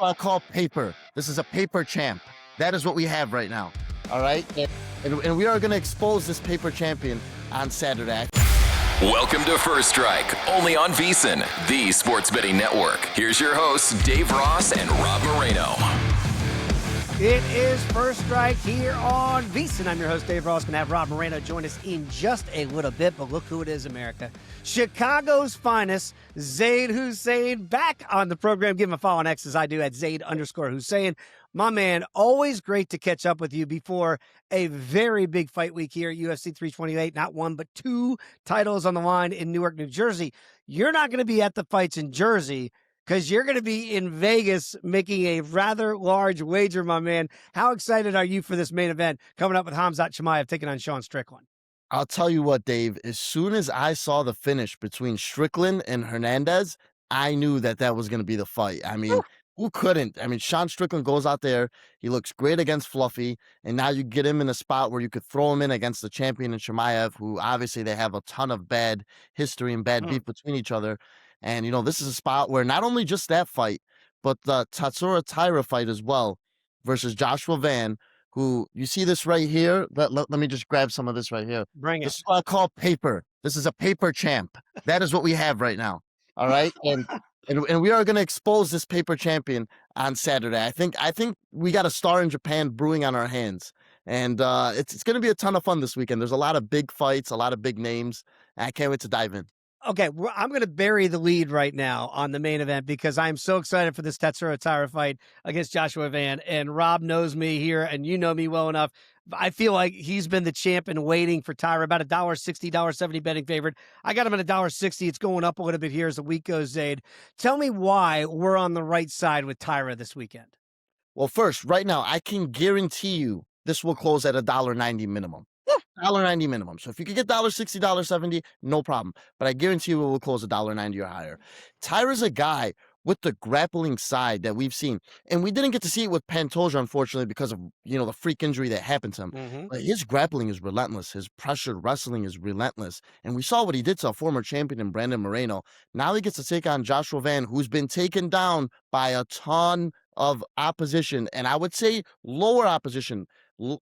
what I call paper. This is a paper champ. That is what we have right now. All right? And we are going to expose this paper champion on Saturday. Welcome to First Strike, only on VSiN, the sports betting network. Here's your hosts, Dave Ross and Rob Moreno. It is First Strike here on VSiN. I'm your host, Dave Ross. Going to have Rob Moreno join us in just a little bit, but look who it is, America. Chicago's finest, Zayd Hussein, back on the program. Give him a follow on X as I do at Zayd_Hussein. My man, always great to catch up with you before a very big fight week here at UFC 328. Not one, but two titles on the line in Newark, New Jersey. You're not going to be at the fights in Jersey because you're going to be in Vegas making a rather large wager, my man. How excited are you for this main event coming up with Khamzat Chimaev taking on Sean Strickland? I'll tell you what, Dave, as soon as I saw the finish between Strickland and Hernandez, I knew that was going to be the fight. I mean, who couldn't? I mean, Sean Strickland goes out there. He looks great against Fluffy. And now you get him in a spot where you could throw him in against the champion in Chimaev, who obviously they have a ton of bad history and bad beef between each other. And, you know, this is a spot where not only just that fight, but the Tatsuro Taira fight as well versus Joshua Van, who you see this right here. Let me just grab some of this right here. Bring it. This is what I call paper. This is a paper champ. That is what we have right now. All right. And we are going to expose this paper champion on Saturday. I think we got a star in Japan brewing on our hands. And it's going to be a ton of fun this weekend. There's a lot of big fights, a lot of big names. I can't wait to dive in. Okay, I'm going to bury the lead right now on the main event because I'm so excited for this Tatsuro Taira fight against Joshua Van. And Rob knows me here, and you know me well enough. I feel like he's been the champ and waiting for Taira, about $1.60, $1.70 betting favorite. I got him at $1.60. It's going up a little bit here as the week goes, Zayd. Tell me why we're on the right side with Taira this weekend. Well, first, right now, I can guarantee you this will close at $1.90 minimum. $1.90 minimum. So if you could get $1.60, $1.70, no problem. But I guarantee you it will close $1.90 or higher. Taira's a guy with the grappling side that we've seen. And we didn't get to see it with Pantoja, unfortunately, because of, you know, the freak injury that happened to him. But his grappling is relentless. His pressured wrestling is relentless. And we saw what he did to a former champion in Brandon Moreno. Now he gets to take on Joshua Van, who's been taken down by a ton of opposition. And I would say lower opposition.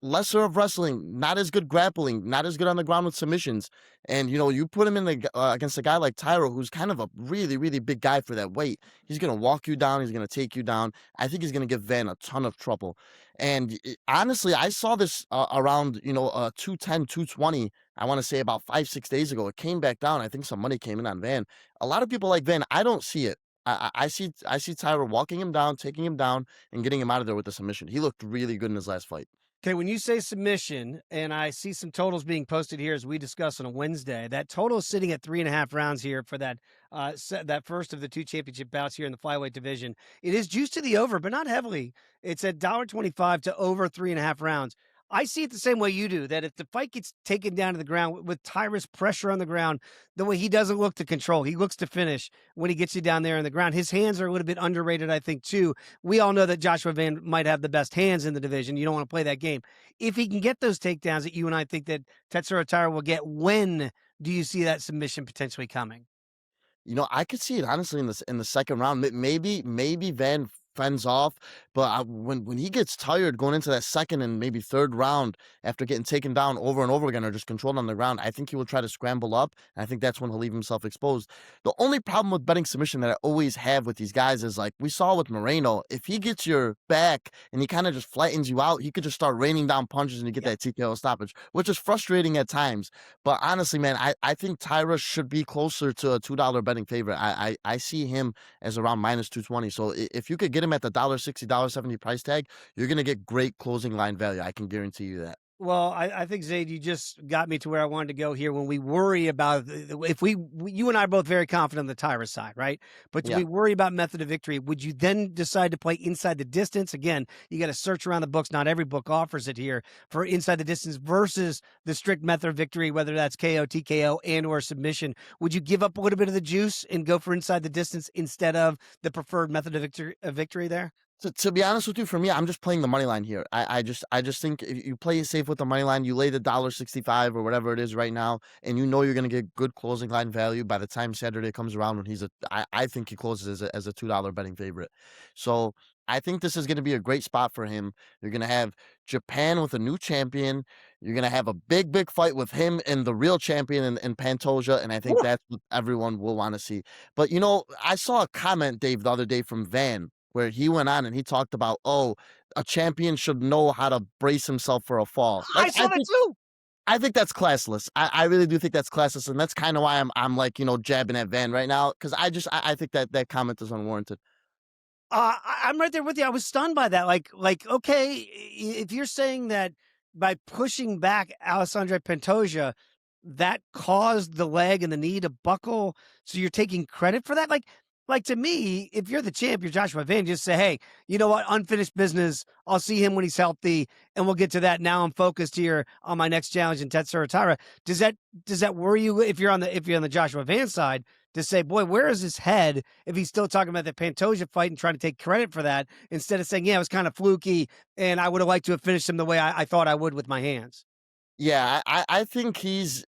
Lesser of wrestling, not as good grappling, not as good on the ground with submissions. And, you know, you put him in against a guy like Taira, who's kind of a really, really big guy for that weight. He's going to walk you down. He's going to take you down. I think he's going to give Van a ton of trouble. And honestly, I saw this around, 210, 220, I want to say about 5-6 days ago. It came back down. I think some money came in on Van. A lot of people like Van. I don't see it. I see Taira walking him down, taking him down, and getting him out of there with the submission. He looked really good in his last fight. Okay, when you say submission, and I see some totals being posted here as we discussed on a Wednesday, that total is sitting at 3.5 rounds here for that that first of the two championship bouts here in the flyweight division. It is juiced to the over, but not heavily. It's at $1.25 to over 3.5 rounds. I see it the same way you do, that if the fight gets taken down to the ground with Taira's pressure on the ground, the way he doesn't look to control, he looks to finish when he gets you down there on the ground. His hands are a little bit underrated, I think, too. We all know that Joshua Van might have the best hands in the division. You don't want to play that game. If he can get those takedowns that you and I think that Tatsuro Taira will get, when do you see that submission potentially coming? You know, I could see it honestly in the second round. Maybe Van fends off, but when he gets tired going into that second and maybe third round after getting taken down over and over again or just controlled on the ground, I think he will try to scramble up. And I think that's when he'll leave himself exposed. The only problem with betting submission that I always have with these guys is, like we saw with Moreno, if he gets your back and he kind of just flattens you out, he could just start raining down punches and you get that TKO stoppage, which is frustrating at times. But honestly, man, I think Taira should be closer to a $2 betting favorite. I see him as around minus 220. So if you could get him at the $1.60, $1.70 price tag, you're going to get great closing line value. I can guarantee you that. Well, I think, Zayd, you just got me to where I wanted to go here when we worry about, if you and I are both very confident on the Taira side, right? But do we worry about method of victory? Would you then decide to play inside the distance? Again, you got to search around the books. Not every book offers it here for inside the distance versus the strict method of victory, whether that's KO, TKO, and or submission. Would you give up a little bit of the juice and go for inside the distance instead of the preferred method of victory there? To be honest with you, for me, I'm just playing the money line here. I just think if you play it safe with the money line, you lay the $1.65 or whatever it is right now, and you know you're going to get good closing line value by the time Saturday comes around when I think he closes as a $2 betting favorite. So I think this is going to be a great spot for him. You're going to have Japan with a new champion. You're going to have a big fight with him and the real champion in Pantoja, and I think that's what everyone will want to see. But, I saw a comment, Dave, the other day from Van, where he went on and he talked about, a champion should know how to brace himself for a fall. I saw that too. I think that's classless. I really do think that's classless, and that's kind of why I'm like, jabbing at Van right now, because I think that comment is unwarranted. I'm right there with you. I was stunned by that. Okay, if you're saying that by pushing back Alessandro Pantoja, that caused the leg and the knee to buckle, so you're taking credit for that? Like to me, if you're the champ, you're Joshua Van, just say, hey, you know what? Unfinished business. I'll see him when he's healthy, and we'll get to that. Now I'm focused here on my next challenge in Tatsuro Taira. Does that worry you if you're on the Joshua Van side to say, boy, where is his head if he's still talking about the Pantoja fight and trying to take credit for that instead of saying, yeah, it was kind of fluky and I would have liked to have finished him the way I thought I would with my hands? Yeah, I think he's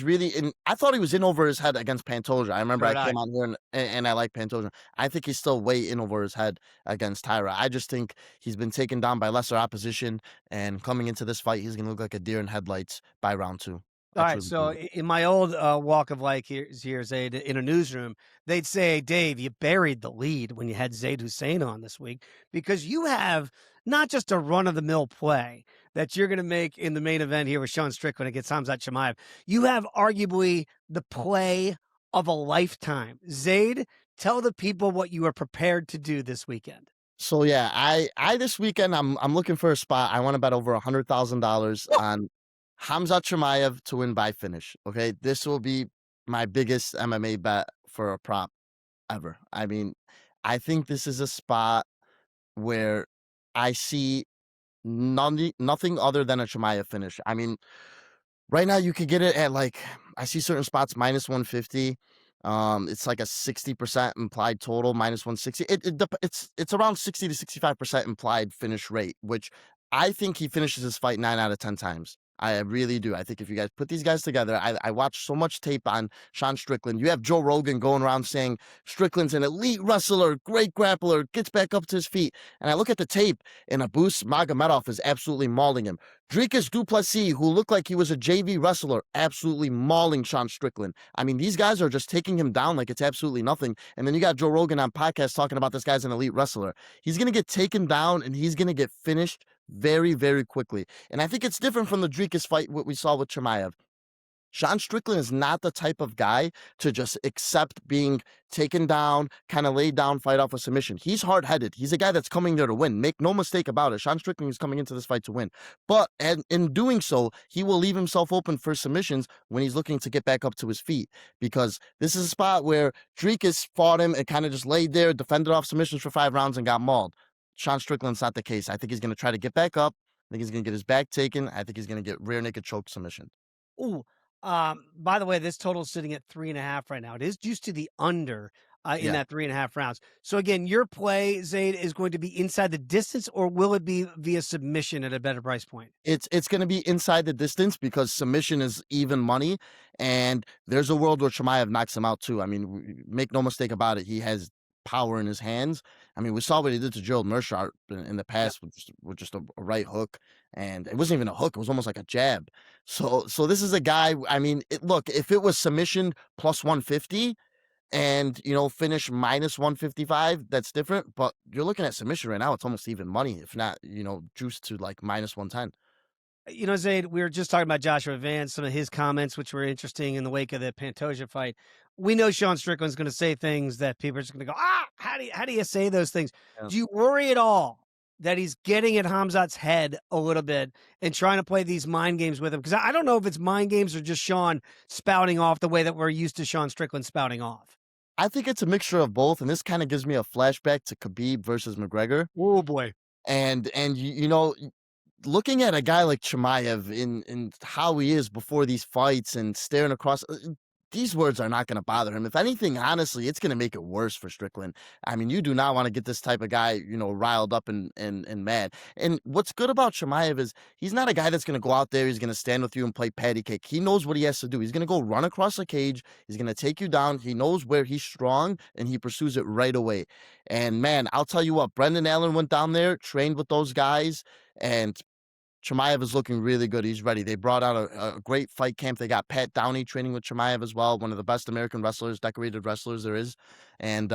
really in. I thought he was in over his head against Pantoja. I remember So did I I. came on here and I like Pantoja. I think he's still way in over his head against Taira. I just think he's been taken down by lesser opposition, and coming into this fight, he's gonna look like a deer in headlights by round 2. All I right, truly so believe. in my old walk of life here, Zayd, in a newsroom, they'd say, Dave, you buried the lead when you had Zayd Hussein on this week because you have not just a run-of-the-mill play that you're going to make in the main event here with Sean Strickland against Khamzat Chimaev. You have arguably the play of a lifetime. Zayd, tell the people what you are prepared to do this weekend. So yeah, I this weekend I'm looking for a spot. I want to bet over $100,000 on Khamzat Chimaev to win by finish. Okay, this will be my biggest MMA bet for a prop ever. I mean, I think this is a spot where I see nothing other than a Chimaev finish. I mean, right now you could get it at I see certain spots minus 150. It's like a 60% implied total, minus 160. It's around 60 to 65% implied finish rate, which I think he finishes his fight 9 out of 10 times. I really do. I think if you guys put these guys together, I watched so much tape on Sean Strickland. You have Joe Rogan going around saying Strickland's an elite wrestler, great grappler, gets back up to his feet. And I look at the tape, and Abus Magomedov is absolutely mauling him. Dricus du Plessis, who looked like he was a JV wrestler, absolutely mauling Sean Strickland. I mean, these guys are just taking him down like it's absolutely nothing. And then you got Joe Rogan on podcast talking about this guy's an elite wrestler. He's going to get taken down, and he's going to get finished very, very quickly. And I think it's different from the Dricus fight, what we saw with Chimaev. Sean Strickland is not the type of guy to just accept being taken down, kind of laid down, fight off a submission. He's hard-headed. He's a guy that's coming there to win. Make no mistake about it. Sean Strickland is coming into this fight to win. But in doing so, he will leave himself open for submissions when he's looking to get back up to his feet, because this is a spot where Dricus fought him and kind of just laid there, defended off submissions for 5 rounds and got mauled. Sean Strickland's not the case. I think he's going to try to get back up. I think he's going to get his back taken. I think he's going to get rear naked choke submission. Ooh, by the way, this total is sitting at 3.5 right now. It is juiced to the under in Yeah. that 3.5 rounds. So again, your play, Zayd, is going to be inside the distance, or will it be via submission at a better price point? It's going to be inside the distance because submission is even money, and there's a world where Chimaev knocks him out too. I mean, make no mistake about it. He has power in his hands. I mean, we saw what he did to Gerald Meerschaert in the past with just a right hook, and it wasn't even a hook. It was almost like a jab. So this is a guy. I mean, look, if it was submission plus 150 and finish minus 155, that's different. But you're looking at submission right now. It's almost even money, if not juiced to like minus 110. Zayd, we were just talking about Joshua Van, some of his comments, which were interesting in the wake of the Pantoja fight. We know Sean Strickland's going to say things that people are just going to go, how do you say those things? Yeah. Do you worry at all that he's getting at Khamzat's head a little bit and trying to play these mind games with him? Because I don't know if it's mind games or just Sean spouting off the way that we're used to Sean Strickland spouting off. I think it's a mixture of both, and this kind of gives me a flashback to Khabib versus McGregor. Oh boy. And looking at a guy like Chimaev in how he is before these fights and staring across, these words are not going to bother him. If anything, honestly, it's going to make it worse for Strickland. I mean, you do not want to get this type of guy, riled up and mad. And what's good about Chimaev is he's not a guy that's going to go out there. He's going to stand with you and play patty cake. He knows what he has to do. He's going to go run across the cage. He's going to take you down. He knows where he's strong, and he pursues it right away. And, man, I'll tell you what, Brendan Allen went down there, trained with those guys, and Chimaev is looking really good. He's ready. They brought out a great fight camp. They got Pat Downey training with Chimaev as well, one of the best American wrestlers, decorated wrestlers there is. And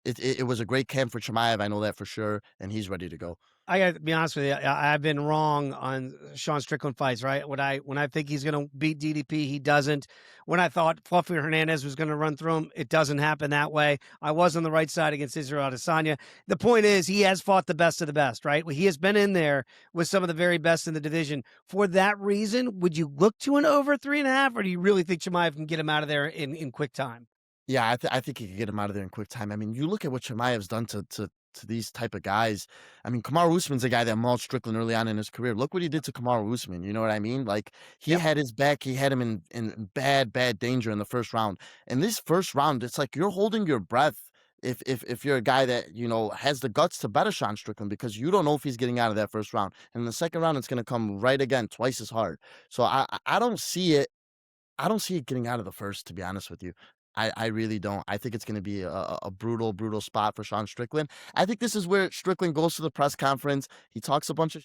it was a great camp for Chimaev. I know that for sure, and he's ready to go. I got to be honest with you. I've been wrong on Sean Strickland fights, right? When I think he's going to beat DDP, he doesn't. When I thought Fluffy Hernandez was going to run through him, it doesn't happen that way. I was on the right side against Israel Adesanya. The point is, he has fought the best of the best, right? He has been in there with some of the very best in the division. For that reason, would you look to an over 3.5, or do you really think Chimaev can get him out of there in quick time? Yeah, I think he could get him out of there in quick time. I mean, you look at what Chimaev's done to these type of guys. I mean, Kamaru Usman's a guy that mauled Strickland early on in his career. Look what he did to Kamaru Usman. You know what I mean? Like, he had his back. He had him in bad danger in the first round. And this first round, it's like you're holding your breath if you're a guy that, has the guts to bet a Sean Strickland, because you don't know if he's getting out of that first round. And in the second round, it's going to come right again, twice as hard. So I don't see it. I don't see it getting out of the first, to be honest with you. I really don't. I think it's going to be a brutal spot for Sean Strickland. I think this is where Strickland goes to the press conference. He talks a bunch of,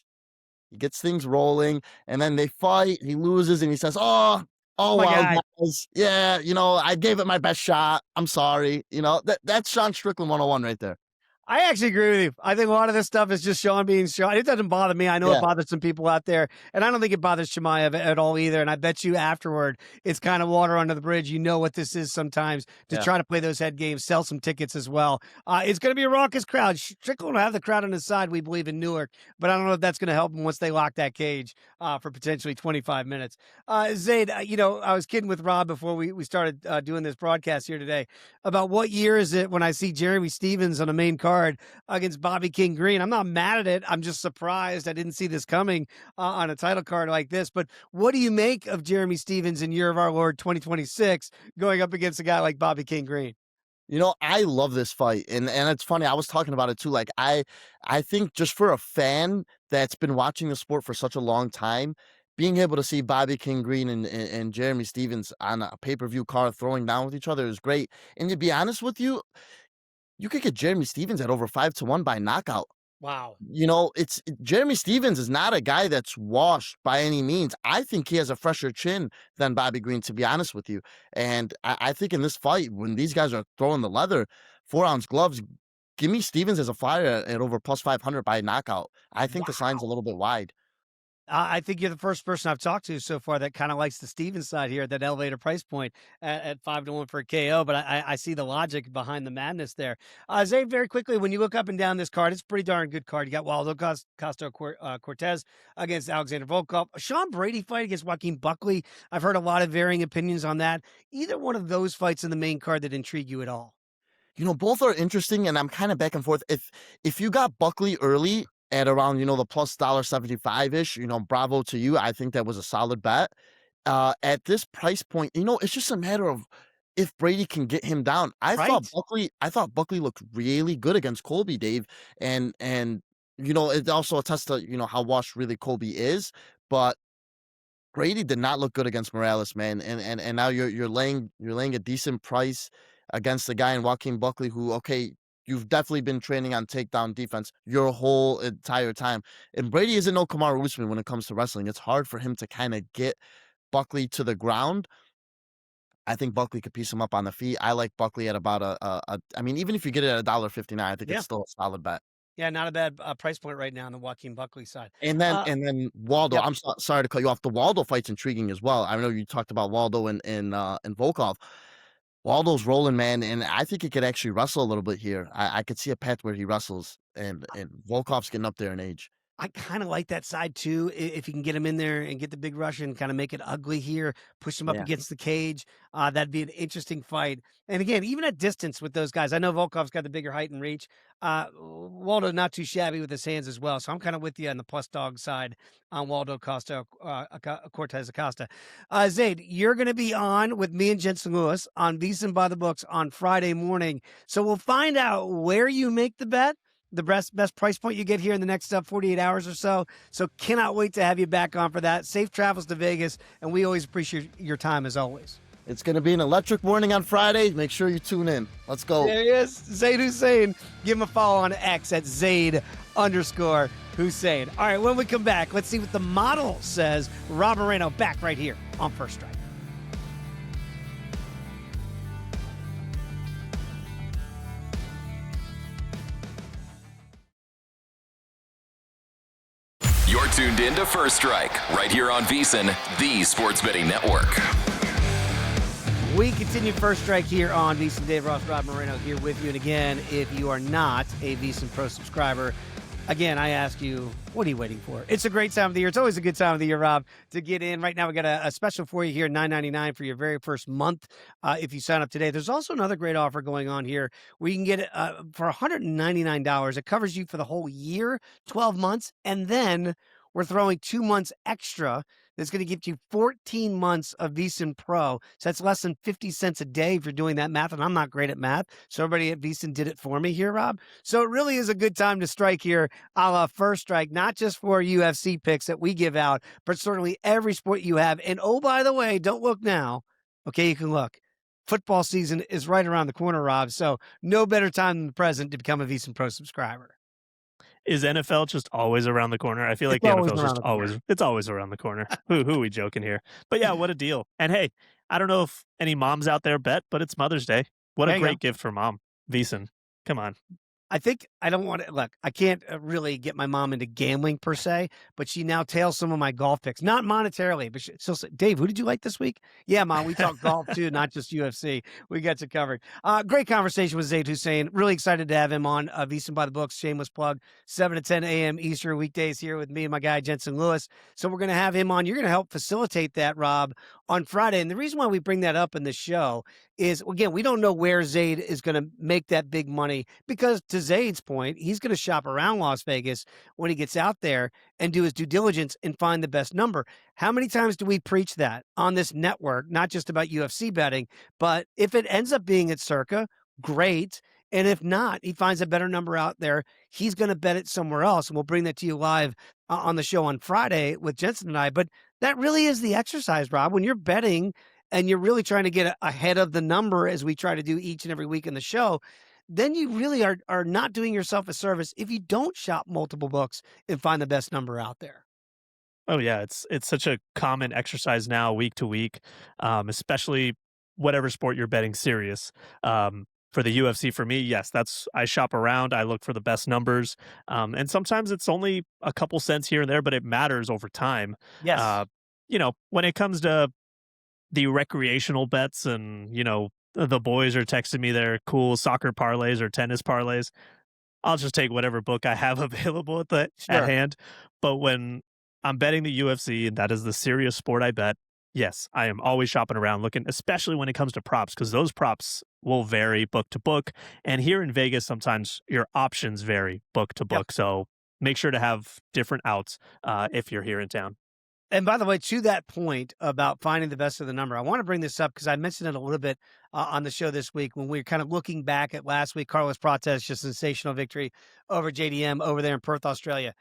he gets things rolling, and then they fight. He loses, and he says, "Oh my well, God. guys. Yeah, I gave it my best shot. I'm sorry." That's Sean Strickland 101 right there. I actually agree with you. I think a lot of this stuff is just Sean being Sean. It doesn't bother me. I know it bothers some people out there, and I don't think it bothers Chimaev at all either. And I bet you afterward, it's kind of water under the bridge. You know what this is sometimes to try to play those head games, sell some tickets as well. It's going to be a raucous crowd. Strickland will have the crowd on his side, we believe, in Newark, but I don't know if that's going to help him once they lock that cage for potentially 25 minutes. Zayd, I was kidding with Rob before we started doing this broadcast here today about what year is it when I see Jeremy Stephens on the main card against Bobby King Green. I'm not mad at it. I'm just surprised I didn't see this coming on a title card like this. But what do you make of Jeremy Stephens in year of our Lord 2026 going up against a guy like Bobby King Green? I love this fight, and it's funny. I was talking about it too. Like, I think just for a fan that's been watching the sport for such a long time, being able to see Bobby King Green and Jeremy Stephens on a pay-per-view card throwing down with each other is great. And to be honest with you, you could get Jeremy Stephens at over 5-1 by knockout. Wow. Jeremy Stephens is not a guy that's washed by any means. I think he has a fresher chin than Bobby Green, to be honest with you. And I think in this fight, when these guys are throwing the leather, 4-ounce gloves, give me Stephens as a flyer at over plus 500 by knockout. I think the line's a little bit wide. I think you're the first person I've talked to so far that kind of likes the Stephens side here at that elevator price point at 5-1 for a KO. But I see the logic behind the madness there. Zay, very quickly, when you look up and down this card, it's a pretty darn good card. You got Waldo Costa Cortez against Alexander Volkov. Sean Brady fight against Joaquin Buckley. I've heard a lot of varying opinions on that. Either one of those fights in the main card that intrigue you at all? Both are interesting, and I'm kind of back and forth. If you got Buckley early at around, the plus $1.75-ish, bravo to you. I think that was a solid bet. At this price point, it's just a matter of if Brady can get him down. I thought Buckley looked really good against Colby, Dave. And it also attests to, how washed really Colby is. But Brady did not look good against Morales, man. And now you're laying a decent price against the guy in Joaquin Buckley who, okay, you've definitely been training on takedown defense your whole entire time. And Brady isn't no Kamaru Usman when it comes to wrestling. It's hard for him to kind of get Buckley to the ground. I think Buckley could piece him up on the feet. I like Buckley at about I mean, even if you get it at $1.59, I think it's still a solid bet. Yeah, not a bad price point right now on the Joaquin Buckley side. And then Waldo, I'm sorry to cut you off. The Waldo fight's intriguing as well. I know you talked about Waldo and Volkov. Waldo's rolling, man, and I think he could actually wrestle a little bit here. I could see a path where he wrestles, and Volkov's getting up there in age. I kind of like that side too. If you can get him in there and get the big rush and kind of make it ugly here, push him up Yeah. against the cage, that'd be an interesting fight. And again, even at distance with those guys, I know Volkov's got the bigger height and reach. Waldo not too shabby with his hands as well. So I'm kind of with you on the plus dog side on Waldo Cortez Acosta. Zayd, you're going to be on with me and Jensen Lewis on VSiN by the Books on Friday morning. So we'll find out where you make the bet, the best price point you get here in the next 48 hours or so. So cannot wait to have you back on for that. Safe travels to Vegas, and we always appreciate your time as always. It's going to be an electric morning on Friday. Make sure you tune in. Let's go. There he is, Zayd Hussein. Give him a follow on X at Zayd_Hussein. All right, when we come back, let's see what the model says. Rob Moreno back right here on First Strike. You're tuned in to First Strike, right here on VSiN, the Sports Betting Network. We continue First Strike here on VSiN. Dave Ross, Rob Moreno here with you. And again, if you are not a VSiN Pro subscriber, again, I ask you, what are you waiting for? It's a great time of the year. It's always a good time of the year, Rob, to get in. Right now, we got a special for you here, $9.99 for your very first month if you sign up today. There's also another great offer going on here where you can get it for $199. It covers you for the whole year, 12 months, and then we're throwing 2 months extra. That's going to give you 14 months of VSiN Pro. So that's less than 50 cents a day if you're doing that math. And I'm not great at math. So everybody at VSiN did it for me here, Rob. So it really is a good time to strike here, a la First Strike, not just for UFC picks that we give out, but certainly every sport you have. And oh, by the way, don't look now. Okay, you can look. Football season is right around the corner, Rob. So no better time than the present to become a VSiN Pro subscriber. Is NFL just always around the corner? I feel like the NFL is just it's always around the corner. Who are we joking here? But yeah, what a deal. And hey, I don't know if any moms out there bet, but it's Mother's Day. What a great gift for mom. VSiN. Come on. I think I don't want to look. I can't really get my mom into gambling per se, but she now tails some of my golf picks, not monetarily, but she'll say, "Dave, who did you like this week?" Yeah, Mom, we talk golf too, not just UFC. We got you covered. Great conversation with Zayd Hussein. Really excited to have him on VSiN by the Books. Shameless plug, 7 to 10 a.m. Eastern weekdays here with me and my guy Jensen Lewis. So we're going to have him on. You're going to help facilitate that, Rob, on Friday. And the reason why we bring that up in the show is, again, we don't know where Zayd is going to make that big money because, to Zayd's point, he's going to shop around Las Vegas when he gets out there and do his due diligence and find the best number. How many times do we preach that on this network, not just about UFC betting, but if it ends up being at Circa, great. And if not, he finds a better number out there, he's going to bet it somewhere else. And we'll bring that to you live on the show on Friday with Jensen and I. But that really is the exercise, Rob. When you're betting and you're really trying to get ahead of the number, as we try to do each and every week in the show, then you really are not doing yourself a service if you don't shop multiple books and find the best number out there. Oh yeah, it's such a common exercise now, week to week, especially whatever sport you're betting serious. For the UFC, for me, yes, I shop around. I look for the best numbers, and sometimes it's only a couple cents here and there, but it matters over time. Yes, when it comes to the recreational bets, and the boys are texting me their cool soccer parlays or tennis parlays, I'll just take whatever book I have available at hand. But when I'm betting the UFC, and that is the serious sport I bet, yes, I am always shopping around looking, especially when it comes to props, because those props will vary book to book. And here in Vegas, sometimes your options vary book to book. Yep. So make sure to have different outs if you're here in town. And by the way, to that point about finding the best of the number, I want to bring this up because I mentioned it a little bit on the show this week when we were kind of looking back at last week. Carlos Prates, just sensational victory over JDM over there in Perth, Australia.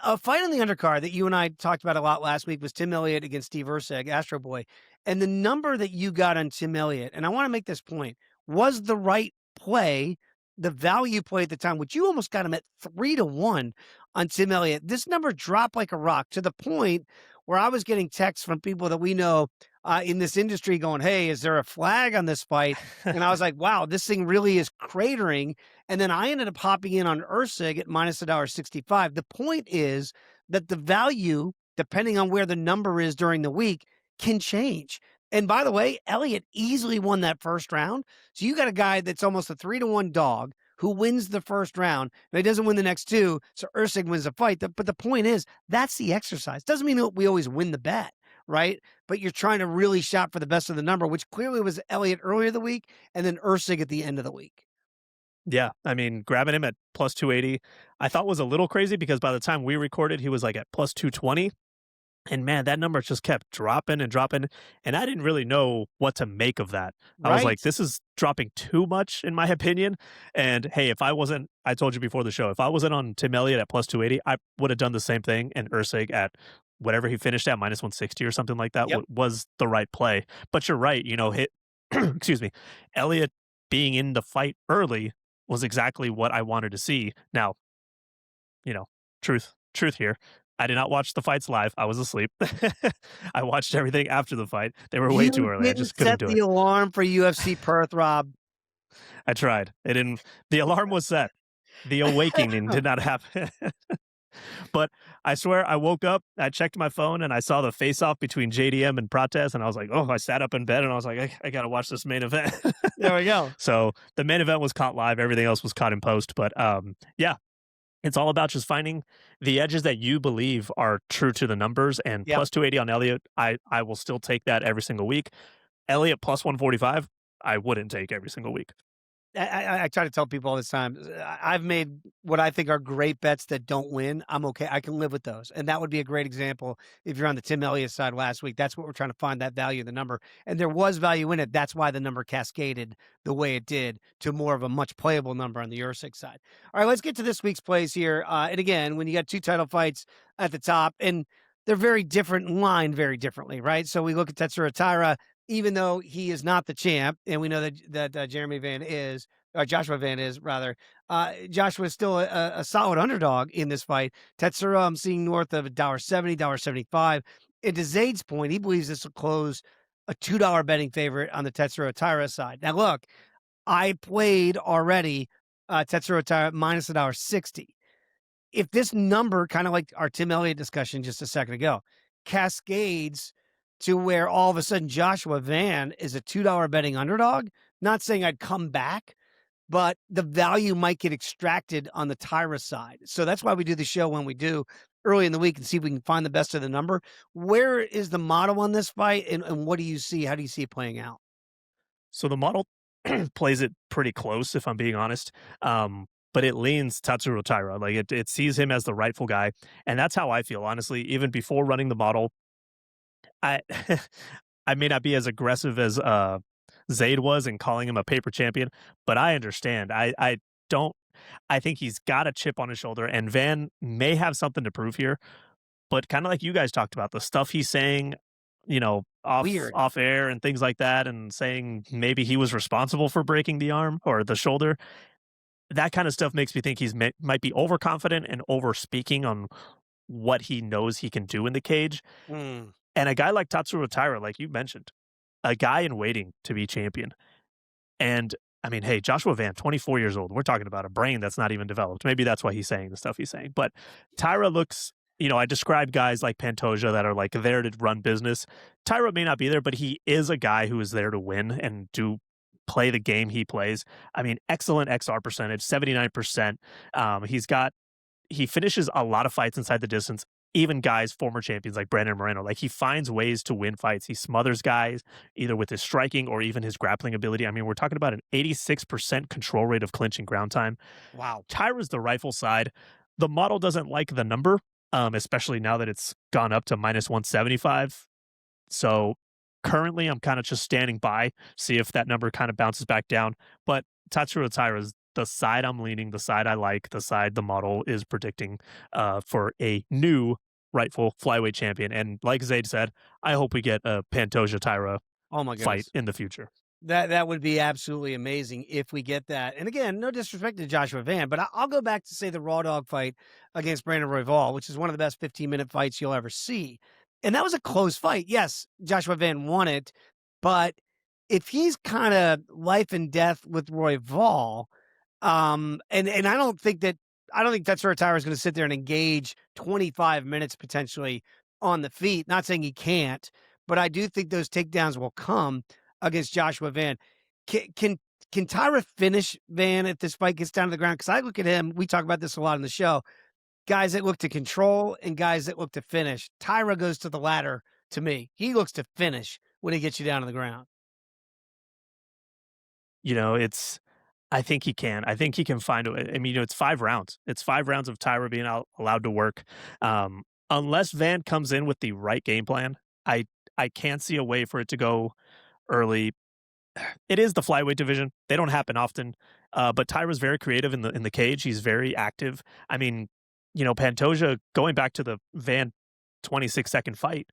A fight on the undercard that you and I talked about a lot last week was Tim Elliott against Steve Erceg, Astro Boy. And the number that you got on Tim Elliott, and I want to make this point, was the right play, the value play at the time, which you almost got him at 3-1 on Tim Elliott. This number dropped like a rock to the point where I was getting texts from people that we know in this industry going, "Hey, is there a flag on this fight?" And I was like, wow, this thing really is cratering. And then I ended up hopping in on Erceg at minus $1.65. The point is that the value, depending on where the number is during the week, can change. And by the way, Elliott easily won that first round. So you got a guy that's almost a 3-1 dog who wins the first round. Now, he doesn't win the next two, so Usyk wins the fight. But the point is, that's the exercise. Doesn't mean that we always win the bet, right? But you're trying to really shop for the best of the number, which clearly was Elliott earlier in the week, and then Usyk at the end of the week. Yeah, I mean, grabbing him at plus 280, I thought was a little crazy because by the time we recorded, he was like at plus 220. And man, that number just kept dropping and dropping. And I didn't really know what to make of that. I was like, this is dropping too much, in my opinion. And hey, if I wasn't, I told you before the show, if I wasn't on Tim Elliott at plus 280, I would have done the same thing. And Usyk at whatever he finished at, minus 160 or something like that, was the right play. But you're right, excuse me, Elliott being in the fight early was exactly what I wanted to see. Now, truth here. I did not watch the fights live. I was asleep. I watched everything after the fight. They were way too early. I just couldn't do it. Set the alarm for UFC Perth, Rob. I tried. It didn't. The alarm was set. The awakening did not happen. But I swear, I woke up, I checked my phone, and I saw the face-off between JDM and Prates, and I was like, I sat up in bed, and I was like, I got to watch this main event. There we go. So the main event was caught live. Everything else was caught in post. But yeah, it's all about just finding the edges that you believe are true to the numbers. And plus 280 on Elliott, I will still take that every single week. Elliott plus 145, I wouldn't take every single week. I try to tell people all this time, I've made what I think are great bets that don't win. I'm okay. I can live with those. And that would be a great example if you're on the Tim Elliott side last week. That's what we're trying to find, that value in the number. And there was value in it. That's why the number cascaded the way it did to more of a much playable number on the Usyk side. All right, let's get to this week's plays here. And again, when you got two title fights at the top, and they're very different, lined very differently, right? So we look at Tatsuro Taira. Even though he is not the champ, and we know that Joshua Van is, rather, Joshua is still a solid underdog in this fight. Tatsuro, I'm seeing north of $1.70, $1.75. And to Zayd's point, he believes this will close a $2 betting favorite on the Tatsuro Taira side. Now, look, I played already Tatsuro Taira minus $1.60. If this number, kind of like our Tim Elliott discussion just a second ago, cascades to where all of a sudden Joshua Van is a $2 betting underdog, not saying I'd come back, but the value might get extracted on the Taira side. So that's why we do the show when we do early in the week and see if we can find the best of the number. Where is the model on this fight, and what do you see? How do you see it playing out? So the model plays it pretty close, if I'm being honest. But it leans Tatsuro Taira. Like it sees him as the rightful guy. And that's how I feel, honestly. Even before running the model, I may not be as aggressive as Zayd was in calling him a paper champion, but I understand. I think he's got a chip on his shoulder, and Van may have something to prove here. But kind of like you guys talked about, the stuff he's saying, off air and things like that, and saying maybe he was responsible for breaking the arm or the shoulder. That kind of stuff makes me think he's might be overconfident and over speaking on what he knows he can do in the cage. And a guy like Tatsuro Taira, like you mentioned, a guy in waiting to be champion. And I mean, hey, Joshua Van, 24 years old. We're talking about a brain that's not even developed. Maybe that's why he's saying the stuff he's saying. But Taira looks, I describe guys like Pantoja that are like there to run business. Taira may not be there, but he is a guy who is there to win and do play the game he plays. I mean, excellent XR percentage, 79%. He finishes a lot of fights inside the distance. Even guys, former champions like Brandon Moreno, like he finds ways to win fights. He smothers guys either with his striking or even his grappling ability. I mean, we're talking about an 86% control rate of clinch and ground time. Wow. Taira's the rifle side. The model doesn't like the number, especially now that it's gone up to minus 175. So currently I'm kind of just standing by, see if that number kind of bounces back down. But Tatsuro Taira is the side I'm leaning, the side I like, the side the model is predicting for a new rightful flyweight champion. And like Zayd said, I hope we get a Pantoja Taira fight in the future. That would be absolutely amazing if we get that. And again, no disrespect to Joshua Van, but I'll go back to say the Raw Dog fight against Brandon Royval, which is one of the best 15-minute fights you'll ever see. And that was a close fight. Yes, Joshua Van won it, but if he's kind of life and death with Royval, and I don't think Tatsuro Taira is going to sit there and engage 25 minutes potentially on the feet. Not saying he can't, but I do think those takedowns will come against Joshua Van. Can Can Taira finish Van if this fight gets down to the ground? Because I look at him, we talk about this a lot in the show, guys that look to control and guys that look to finish. Taira goes to the latter to me. He looks to finish when he gets you down to the ground. You know, I think he can. I think he can find a way. I mean, it's 5 rounds. It's 5 rounds of Taira being allowed to work. Unless Van comes in with the right game plan, I can't see a way for it to go early. It is the flyweight division. They don't happen often, but Taira's very creative in the cage. He's very active. I mean, you know, Pantoja, going back to the Van 26-second fight,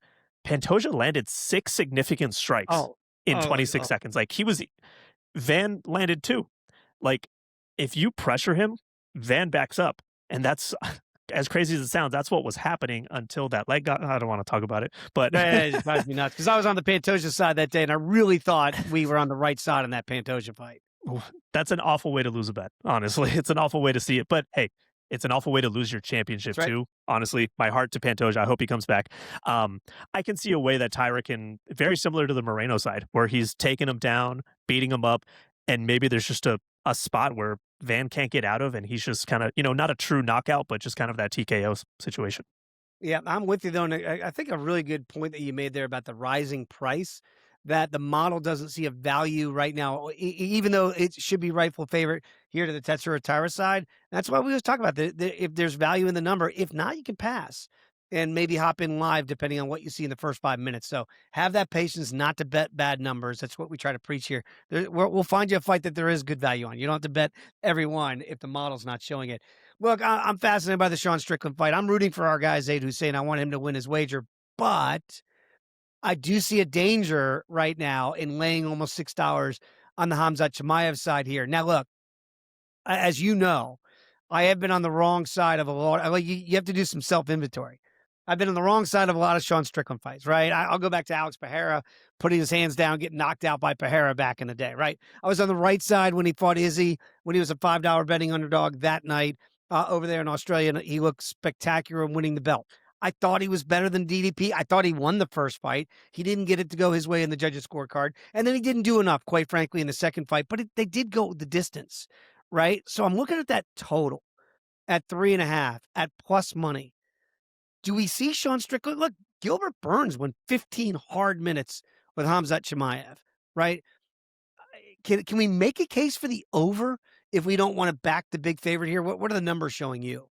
Pantoja landed 6 significant strikes in 26 seconds. Like, Van landed 2. Like, if you pressure him, Van backs up. And that's, as crazy as it sounds, that's what was happening until that leg got, I don't want to talk about it, but It drives me nuts because I was on the Pantoja side that day and I really thought we were on the right side in that Pantoja fight. That's an awful way to lose a bet. Honestly, it's an awful way to see it, but hey, it's an awful way to lose your championship too. Honestly, my heart to Pantoja. I hope he comes back. I can see a way that Taira can, very similar to the Moreno side, where he's taking him down, beating him up, and maybe there's just a spot where Van can't get out of, and he's just kind of, you know, not a true knockout, but just kind of that TKO situation. Yeah, I'm with you though. And I think a really good point that you made there about the rising price, that the model doesn't see a value right now, even though it should be rightful favorite here to the Tatsuro Taira side. That's why we was talking about if there's value in the number. If not, you can pass and maybe hop in live depending on what you see in the first 5 minutes. So have that patience not to bet bad numbers. That's what we try to preach here. We'll find you a fight that there is good value on. You don't have to bet every one if the model's not showing it. Look, I'm fascinated by the Sean Strickland fight. I'm rooting for our guy, Zayd Hussein. I want him to win his wager, but I do see a danger right now in laying almost $6 on the Khamzat Chimaev side here. Now, look, as you know, I have been on the wrong side of a lot. Like you have to do some self-inventory. I've been on the wrong side of a lot of Sean Strickland fights, right? I'll go back to Alex Pereira putting his hands down, getting knocked out by Pereira back in the day, right? I was on the right side when he fought Izzy, when he was a $5 betting underdog that night over there in Australia, and he looked spectacular in winning the belt. I thought he was better than DDP. I thought he won the first fight. He didn't get it to go his way in the judges' scorecard. And then he didn't do enough, quite frankly, in the second fight. But they did go the distance, right? So I'm looking at that total at 3.5 at plus money. Do we see Sean Strickland? Look, Gilbert Burns won 15 hard minutes with Khamzat Chimaev, right? Can we make a case for the over if we don't want to back the big favorite here? What are the numbers showing you?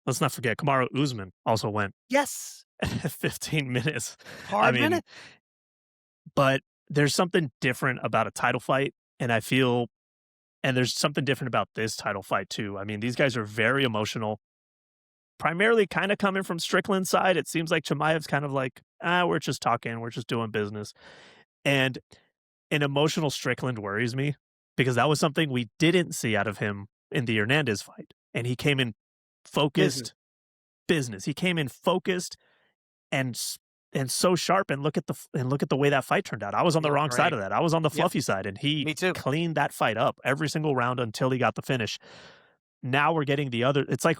Let's not forget, Kamaru Usman also went Yes. 15 minutes. Hard minute. But there's something different about a title fight, and there's something different about this title fight too. I mean, these guys are very emotional. Primarily kind of coming from Strickland's side. It seems like Chimaev's kind of like, we're just talking, we're just doing business. And an emotional Strickland worries me because that was something we didn't see out of him in the Hernandez fight. And he came in focused business. He came in focused and so sharp, and look at the way that fight turned out. I was on the wrong side of that. I was on the fluffy side, and he cleaned that fight up every single round until he got the finish. Now we're getting the other. It's like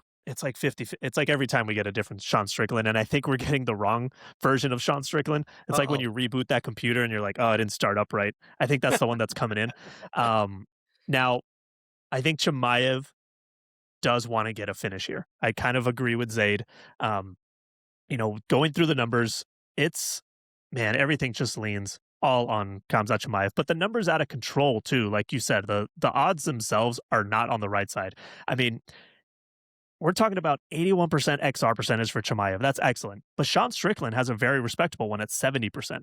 50. It's like every time we get a different Sean Strickland, and I think we're getting the wrong version of Sean Strickland. It's like when you reboot that computer and you're like, oh, it didn't start up right. I think that's the one that's coming in. Now, I think Chimaev does want to get a finish here. I kind of agree with Zayd. You know, going through the numbers, everything just leans all on Khamzat Chimaev, but the numbers out of control too. Like you said, the odds themselves are not on the right side. I mean, we're talking about 81% XR percentage for Chimaev. That's excellent. But Sean Strickland has a very respectable one at 70%.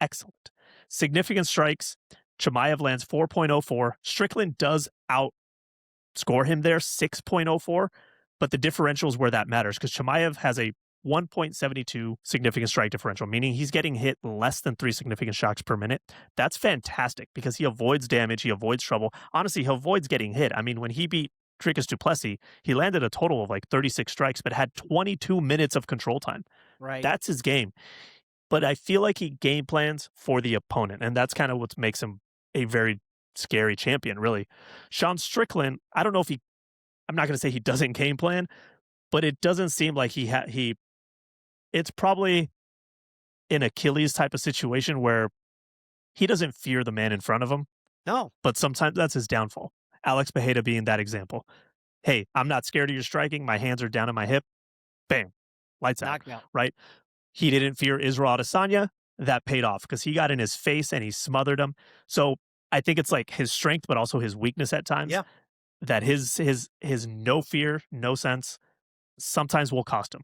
Excellent. Significant strikes. Chimaev lands 4.04. Strickland does outscore him there, 6.04. But the differential is where that matters because Chimaev has a 1.72 significant strike differential, meaning he's getting hit less than 3 significant shocks per minute. That's fantastic because he avoids damage, he avoids trouble. Honestly, he avoids getting hit. I mean, when he beat Dricus du Plessis, he landed a total of like 36 strikes, but had 22 minutes of control time. Right. That's his game. But I feel like he game plans for the opponent, and that's kind of what makes him a very scary champion, really. Sean Strickland, I don't know if I'm not going to say he doesn't game plan, but it doesn't seem like it's probably an Achilles type of situation where he doesn't fear the man in front of him. No. but sometimes that's his downfall. Alex Bejeda being that example. Hey, I'm not scared of your striking. My hands are down at my hip. Bam. Lights out, Knocked out. right? He didn't fear Israel Adesanya. That paid off because he got in his face and he smothered him. So I think it's like his strength, but also his weakness at times. Yeah. That his no fear, no sense sometimes will cost him.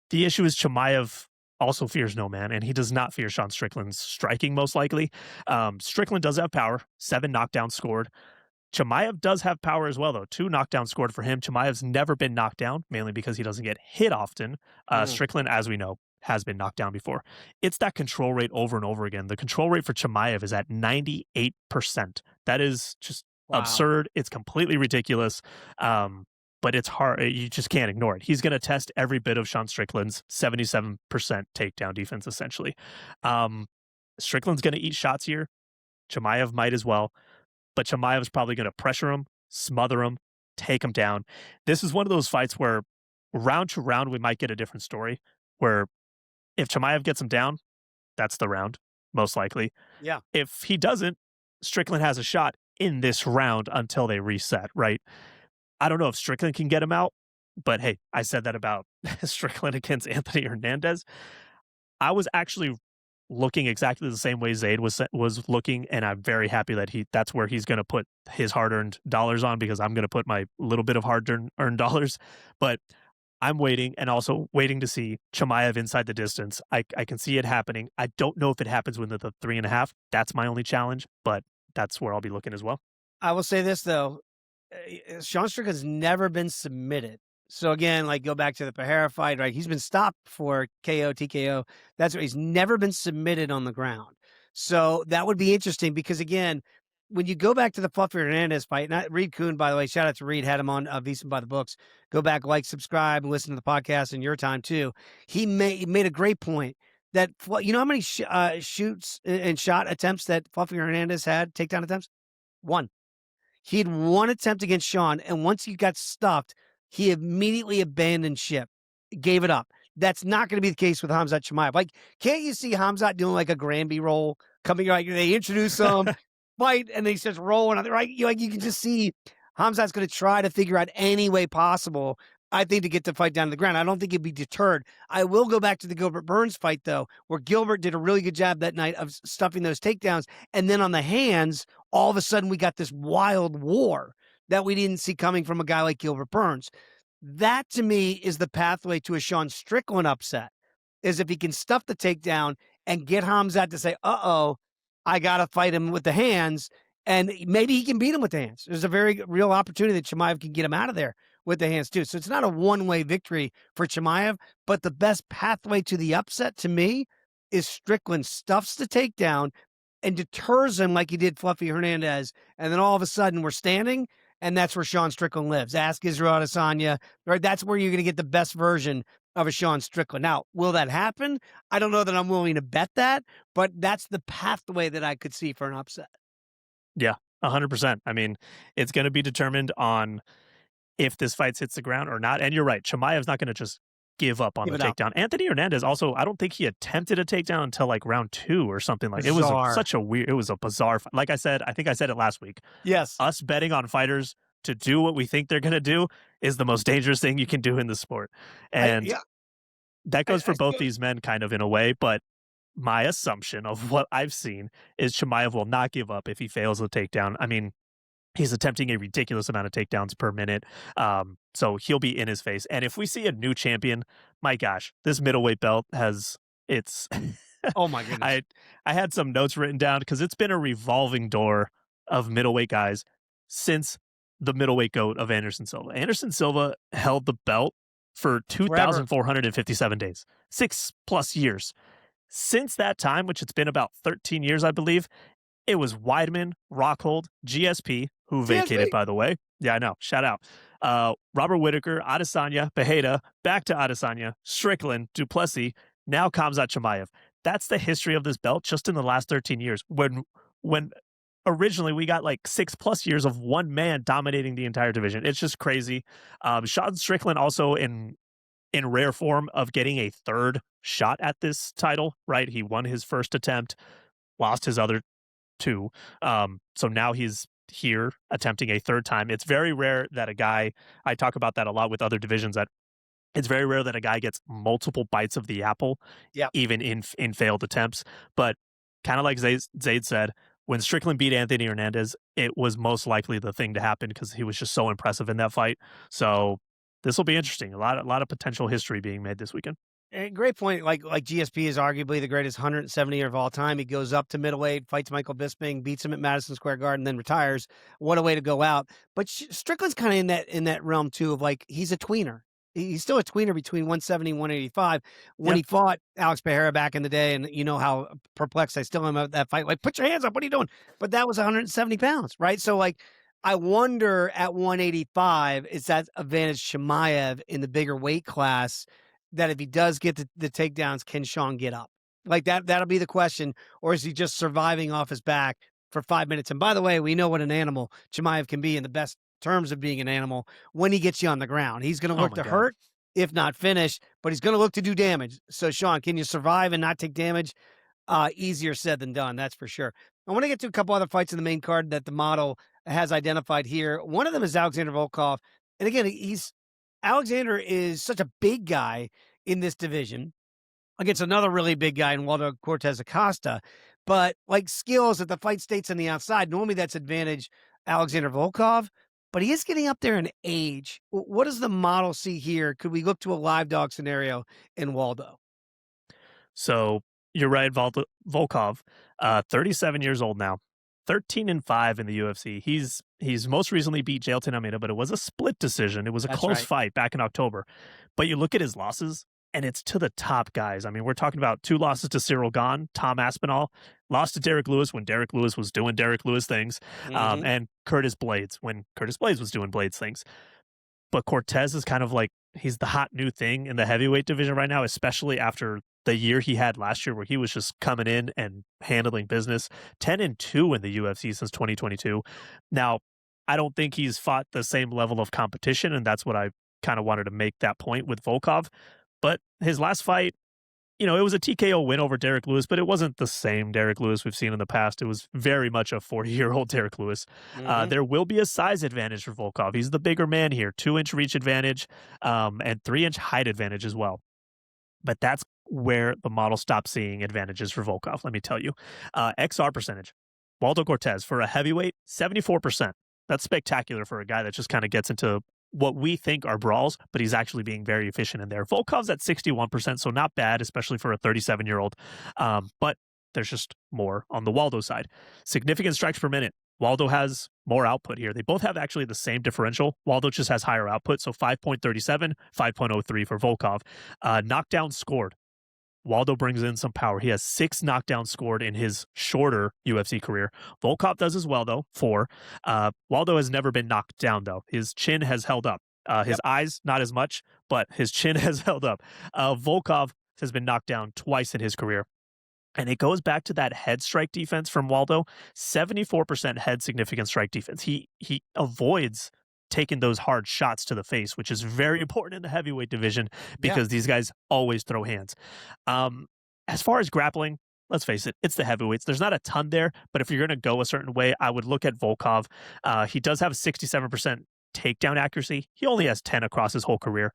The issue is Chimaev also fears no man, and he does not fear Sean Strickland's striking, most likely. Strickland does have power, 7 knockdowns scored. Chimaev does have power as well, though. 2 knockdowns scored for him. Chimaev's never been knocked down, mainly because he doesn't get hit often. Strickland, as we know, has been knocked down before. It's that control rate over and over again. The control rate for Chimaev is at 98%. That is just absurd. It's completely ridiculous. But it's hard. You just can't ignore it. He's going to test every bit of Sean Strickland's 77% takedown defense, essentially. Strickland's going to eat shots here. Chimaev might as well. But Chimaev's probably going to pressure him, smother him, take him down. This is one of those fights where round to round, we might get a different story, where if Chimaev gets him down, that's the round, most likely. Yeah. If he doesn't, Strickland has a shot in this round until they reset, right? I don't know if Strickland can get him out, but hey, I said that about Strickland against Anthony Hernandez. I was actually looking exactly the same way Zayd was looking, and I'm very happy that that's where he's going to put his hard-earned dollars on, because I'm going to put my little bit of hard-earned dollars. But I'm waiting, and also waiting to see Chimaev inside the distance. I can see it happening. I don't know if it happens within the 3.5. That's my only challenge, but that's where I'll be looking as well. I will say this, though. Sean Strickland's never been submitted. So again, like go back to the Pereira fight, right? He's been stopped for KO, TKO. That's what he's never been submitted on the ground. So that would be interesting because again, when you go back to the Fluffy Hernandez fight, and Reed Kuhn, by the way, shout out to Reed, had him on VSiN by the books. Go back, like, subscribe, and listen to the podcast in your time too. He made a great point that, you know how many shoots and shot attempts that Fluffy Hernandez had, takedown attempts? 1. He had 1 attempt against Sean, and once he got stuffed, he immediately abandoned ship, gave it up. That's not going to be the case with Khamzat Chimaev. Like, can't you see Khamzat doing like a Granby roll, coming like they introduce him, fight, and then he starts rolling, right? You can just see Khamzat's going to try to figure out any way possible, I think, to get the fight down to the ground. I don't think he'd be deterred. I will go back to the Gilbert Burns fight, though, where Gilbert did a really good job that night of stuffing those takedowns. And then on the hands, all of a sudden we got this wild war that we didn't see coming from a guy like Gilbert Burns. That, to me, is the pathway to a Sean Strickland upset, is if he can stuff the takedown and get Khamzat to say, uh-oh, I got to fight him with the hands, and maybe he can beat him with the hands. There's a very real opportunity that Chimaev can get him out of there with the hands, too. So it's not a one-way victory for Chimaev, but the best pathway to the upset, to me, is Strickland stuffs the takedown and deters him like he did Fluffy Hernandez, and then all of a sudden we're standing, and that's where Sean Strickland lives. Ask Israel Adesanya, right? That's where you're going to get the best version of a Sean Strickland. Now, will that happen? I don't know that I'm willing to bet that, but that's the pathway that I could see for an upset. Yeah, 100%. I mean, it's going to be determined on if this fight hits the ground or not. And you're right, Chimaev's not going to just give up on the takedown. Anthony Hernandez also, I don't think he attempted a takedown until like round 2 or something. Like Bizarre. It was a bizarre fight. Like I said, I think I said it last week. Yes. Us betting on fighters to do what we think they're going to do is the most dangerous thing you can do in the sport. And that goes for both these men kind of in a way, but my assumption of what I've seen is Chimaev will not give up if he fails the takedown. I mean, he's attempting a ridiculous amount of takedowns per minute. So he'll be in his face. And if we see a new champion, my gosh, this middleweight belt it's oh my goodness. I had some notes written down because it's been a revolving door of middleweight guys since the middleweight GOAT of Anderson Silva. Anderson Silva held the belt for 2,457 days, 6+ years. Since that time, which it's been about 13 years, I believe, it was Weidman, Rockhold, GSP, who vacated, by the way. Yeah, I know. Shout out. Robert Whittaker, Adesanya, Bejeda, back to Adesanya, Strickland, Duplessis, now Khamzat Chimaev. That's the history of this belt just in the last 13 years. When originally we got like 6+ years of one man dominating the entire division. It's just crazy. Sean Strickland also in rare form of getting a third shot at this title, right? He won his first attempt, lost his other 2. So now he's here attempting a third time. It's very rare that a guy, I talk about that a lot with other divisions, that it's very rare that a guy gets multiple bites of the apple, Yep. even in failed attempts. But kind of like Zayd said, when Strickland beat Anthony Hernandez, it was most likely the thing to happen because he was just so impressive in that fight. So this will be interesting. A lot of potential history being made this weekend. And great point. Like GSP is arguably the greatest 170er of all time. He goes up to middleweight, fights Michael Bisping, beats him at Madison Square Garden, then retires. What a way to go out! But Strickland's kind of in that realm too of like he's a tweener. He's still a tweener between 170 and 185. When he fought Alex Pereira back in the day, and you know how perplexed I still am at that fight. Like, put your hands up. What are you doing? But that was 170 pounds, right? So like, I wonder at 185 is that advantage Chimaev in the bigger weight class. That if he does get the takedowns, can Sean get up? Like that'll be the question. Or is he just surviving off his back for 5 minutes? And by the way, we know what an animal Chimaev can be in the best terms of being an animal when he gets you on the ground. He's going to look to hurt, if not finish, but he's going to look to do damage. So, Sean, can you survive and not take damage? Easier said than done, that's for sure. I want to get to a couple other fights in the main card that the model has identified here. One of them is Alexander Volkov. And again, Alexander is such a big guy in this division against another really big guy in Waldo Cortez Acosta. But like skills at the fight states on the outside, normally that's advantage Alexander Volkov, but he is getting up there in age. What does the model see here? Could we look to a live dog scenario in Waldo? So you're right, Volkov, 37 years old now. 13-5 in the UFC. He's most recently beat Jailton Almeida, but it was a split decision. It was a close fight back in October. But you look at his losses, and it's to the top guys. I mean, we're talking about 2 losses to Cyril Gane, Tom Aspinall, lost to Derek Lewis when Derek Lewis was doing Derek Lewis things, and Curtis Blades when Curtis Blades was doing Blades things. But Cortez is kind of like, he's the hot new thing in the heavyweight division right now, especially after the year he had last year where he was just coming in and handling business. 10-2 in the UFC since 2022. Now, I don't think he's fought the same level of competition, and that's what I kind of wanted to make that point with Volkov. But his last fight, it was a TKO win over Derek Lewis, but it wasn't the same Derek Lewis we've seen in the past. It was very much a 40-year-old Derek Lewis. There will be a size advantage for Volkov. He's the bigger man here, 2-inch reach advantage, and 3-inch height advantage as well. But that's where the model stopped seeing advantages for Volkov, let me tell you. XR percentage, Waldo Cortez for a heavyweight, 74%. That's spectacular for a guy that just kind of gets into what we think are brawls, but he's actually being very efficient in there. Volkov's at 61%, so not bad, especially for a 37-year-old. But there's just more on the Waldo side. Significant strikes per minute. Waldo has more output here. They both have actually the same differential. Waldo just has higher output, so 5.37, 5.03 for Volkov. Knockdown scored. Waldo brings in some power. He has 6 knockdowns scored in his shorter UFC career. Volkov does as well, though, 4. Waldo has never been knocked down, though. His chin has held up. His eyes, not as much, but his chin has held up. Volkov has been knocked down twice in his career. And it goes back to that head strike defense from Waldo. 74% head significant strike defense. He avoids taking those hard shots to the face, which is very important in the heavyweight division because these guys always throw hands. As far as grappling, let's face it, it's the heavyweights. There's not a ton there, but if you're going to go a certain way, I would look at Volkov. He does have 67% takedown accuracy. He only has 10 across his whole career,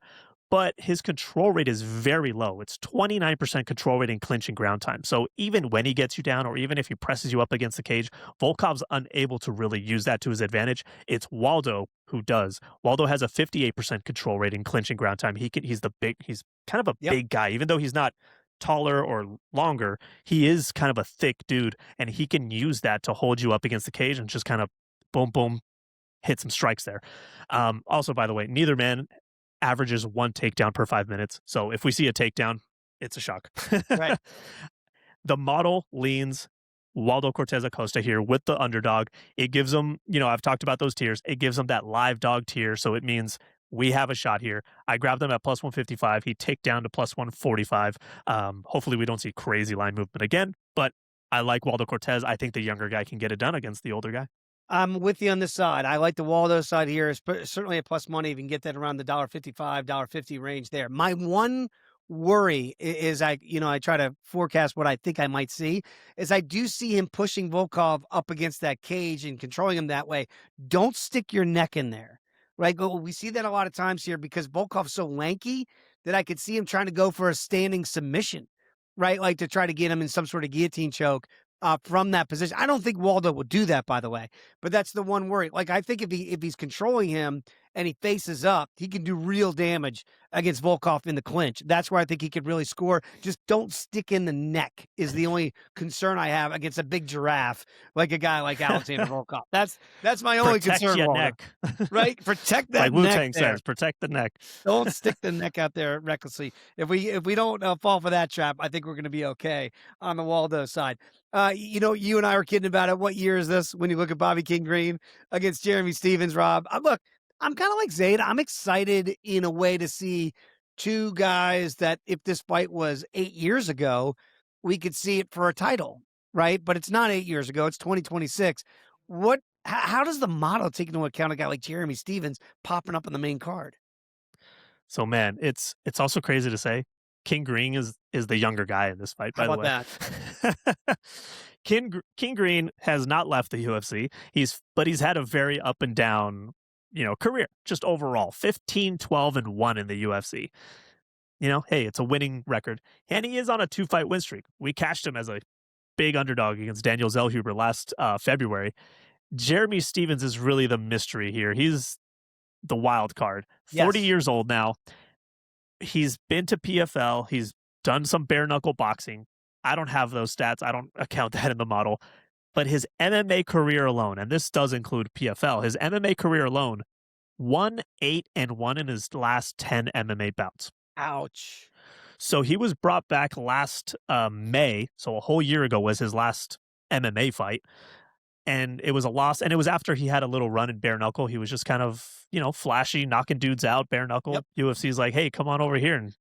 but his control rate is very low. It's 29% control rate in clinch and ground time. So even when he gets you down, or even if he presses you up against the cage, Volkov's unable to really use that to his advantage. It's Waldo who does. Waldo has a 58% control rate in clinch and ground time. He's kind of a big guy, even though he's not taller or longer. He is kind of a thick dude, and he can use that to hold you up against the cage and just kind of boom, boom, hit some strikes there. Also, by the way, neither man averages 1 takedown per 5 minutes. So if we see a takedown, it's a shock. Right. The model leans Waldo Cortez Acosta here with the underdog. It gives them, I've talked about those tiers. It gives them that live dog tier. So it means we have a shot here. I grabbed them at plus 155. He take down to plus 145. Hopefully we don't see crazy line movement again, but I like Waldo Cortez. I think the younger guy can get it done against the older guy. I'm with you on this side. I like the Waldo side here. It's certainly a plus money. If you can get that around the $1.55, $1.50 range there. My one worry is I try to forecast what I think I might see is I do see him pushing Volkov up against that cage and controlling him that way. Don't stick your neck in there, right? We see that a lot of times here because Volkov's so lanky that I could see him trying to go for a standing submission, right? Like to try to get him in some sort of guillotine choke from that position. I don't think Waldo will do that, by the way, but that's the one worry. Like I think if he's controlling him and he faces up, he can do real damage against Volkov in the clinch. That's where I think he could really score. Just don't stick in the neck is the only concern I have against a big giraffe like a guy like Alexander Volkov. That's my only concern. Your Waldo. neck, right? Protect that like neck. Wu-Tang says, protect the neck. Don't stick the neck out there recklessly. If we don't fall for that trap, I think we're going to be okay on the Waldo side. You and I were kidding about it. What year is this when you look at Bobby King Green against Jeremy Stevens, Rob? Look, I'm kind of like Zayd. I'm excited in a way to see two guys that if this fight was 8 years ago, we could see it for a title, right? But it's not 8 years ago. It's 2026. How does the model take into account a guy like Jeremy Stevens popping up on the main card? So man, it's also crazy to say King Green is the younger guy in this fight, by the way. How about that? King Green has not left the UFC. But he's had a very up and down, career, just overall. 15, 12, and 1 in the UFC. Hey, it's a winning record. And he is on a 2-fight win streak. We cashed him as a big underdog against Daniel Zellhuber last February. Jeremy Stevens is really the mystery here. He's the wild card. 40 years old now. He's been to PFL. He's done some bare knuckle boxing. I don't have those stats. I don't account that in the model. But his MMA career alone, and this does include PFL, his MMA career alone, 1-8-1 in his last 10 MMA bouts. Ouch. So he was brought back last May. So a whole year ago was his last MMA fight. And it was a loss. And it was after he had a little run in bare knuckle. He was just kind of, flashy, knocking dudes out, bare knuckle. Yep. UFC's like, hey, come on over here and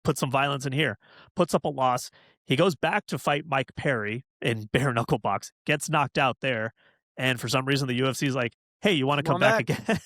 put some violence in here. Puts up a loss. He goes back to fight Mike Perry in bare knuckle box, gets knocked out there. And for some reason, the UFC's like, hey, you want to come back again?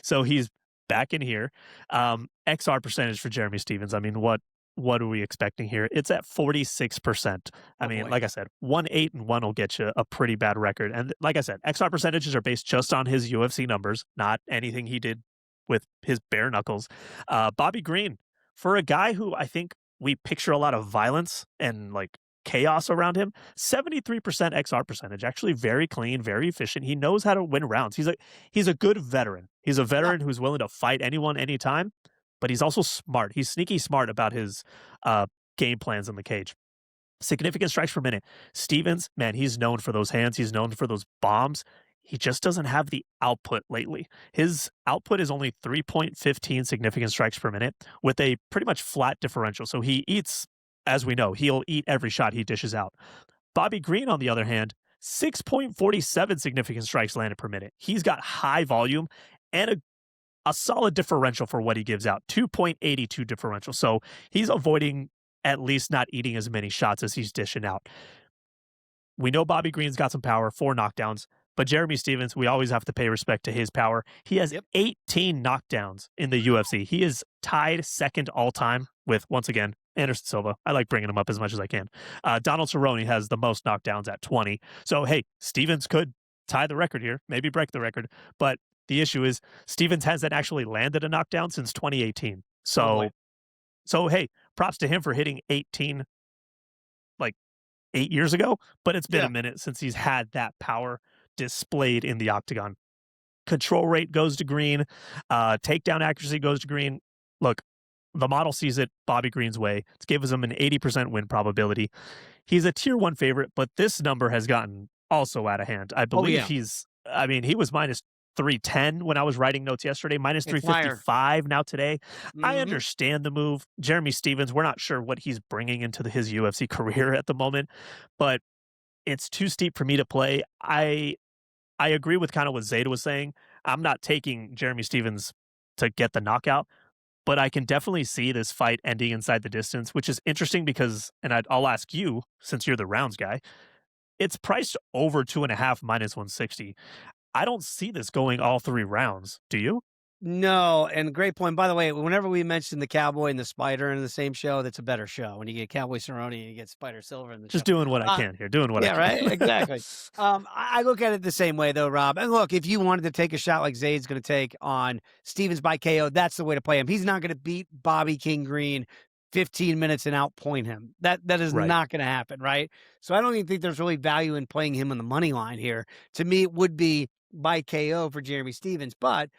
So he's back in here. XR percentage for Jeremy Stevens. I mean, what are we expecting here? It's at 46%. Like I said, 1-8-1 will get you a pretty bad record. And like I said, XR percentages are based just on his UFC numbers, not anything he did with his bare knuckles. Bobby Green, for a guy who I think we picture a lot of violence and like chaos around him, 73% XR percentage, actually very clean, very efficient. He knows how to win rounds. He's a good veteran. He's a veteran who's willing to fight anyone, anytime. But he's also smart. He's sneaky smart about his game plans in the cage. Significant strikes per minute. Stevens, man, he's known for those hands. He's known for those bombs. He just doesn't have the output lately. His output is only 3.15 significant strikes per minute with a pretty much flat differential. So he eats, as we know, he'll eat every shot he dishes out. Bobby Green, on the other hand, 6.47 significant strikes landed per minute. He's got high volume and a solid differential for what he gives out, 2.82 differential. So he's avoiding at least not eating as many shots as he's dishing out. We know Bobby Green's got some power, 4 knockdowns, but Jeremy Stevens, we always have to pay respect to his power. He has 18 knockdowns in the UFC. He is tied second all-time with, once again, Anderson Silva. I like bringing him up as much as I can. Donald Cerrone has the most knockdowns at 20. So, hey, Stevens could tie the record here, maybe break the record, but the issue is Stevens hasn't actually landed a knockdown since 2018. So hey, props to him for hitting 18 like 8 years ago, but it's been a minute since he's had that power displayed in the octagon. Control rate goes to Green. Takedown accuracy goes to Green. Look, the model sees it Bobby Green's way. It gives him an 80% win probability. He's a tier 1 favorite, but this number has gotten also out of hand. I believe he was minus 310 when I was writing notes yesterday, minus 355 now today. Mm-hmm. I understand the move. Jeremy Stevens, we're not sure what he's bringing into his UFC career at the moment, but it's too steep for me to play. I agree with kind of what Zayd was saying. I'm not taking Jeremy Stevens to get the knockout, but I can definitely see this fight ending inside the distance, which is interesting because, and I'll ask you, since you're the rounds guy, it's priced over 2.5 minus 160. I don't see this going all 3 rounds. Do you? No, and great point. By the way, whenever we mention the Cowboy and the Spider in the same show, that's a better show. When you get Cowboy Cerrone and you get Spider Silver in the Just show. doing what I can here. Doing what I Yeah, can. right. Exactly. I look at it the same way though, Rob. And look, if you wanted to take a shot like Zayd's going to take on Stevens by KO, that's the way to play him. He's not going to beat Bobby King Green 15 minutes and outpoint him. That is Right. not going to happen, right? So I don't even think there's really value in playing him on the money line here. To me, it would be by KO for Jeremy Stevens, but